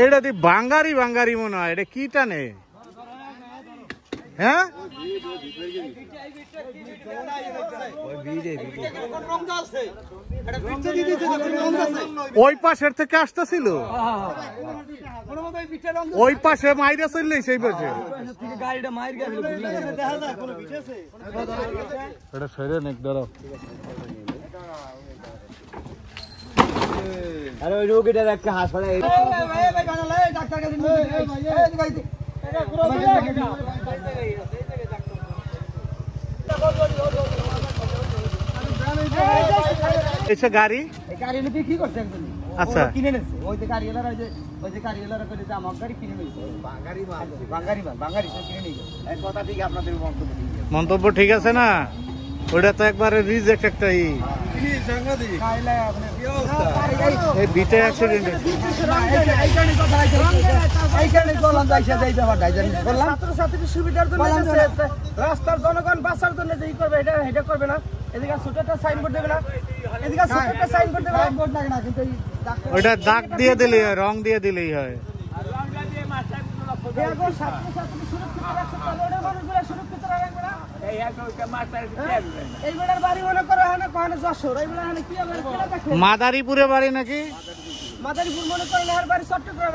এটা দি বাঙ্গারি বাঙ্গারি মনে হয়, এটা কি টানে? হ্যাঁ ওই পাশের থেকে আসতেছিল, ওই পাশে মাইরা চললে সেই পাশে এটা সেরে নেক ধরো। আরে ওই রোগীটার একটা হাসপাতালে এসে গাড়ি গাড়ি কি করছে আচ্ছা কিনে নেছে, ওই যে গাড়িওয়ালারা ওই যে গাড়িওয়ালারা করে যে আমার গাড়ি কিনে নিয়েছে, বাঙালি কিনে নিয়ে গেছে। এক কথা ঠিক, আপনাদের মন্তব্য ঠিক আছে না? ওটা তো একবারে রিজেক্ট একটা বিটে অ্যাক্সিডেন্ট। রাস্তার জনগণ বাঁচার জন্য যে করবে এটা করবে না, এদিকে ছোট একটা সাইনবোর্ড দেবে না, এদিকে ছোট একটা সাইনবোর্ড দেবে না, কিন্তু ওটা দাগ দিয়ে দিলেই হয়, রং দিয়ে দিলেই হয়। মাদারীপুরে বাড়ি নাকি? মাদারীপুর মনে করেন বাড়ি চট্টগ্রাম।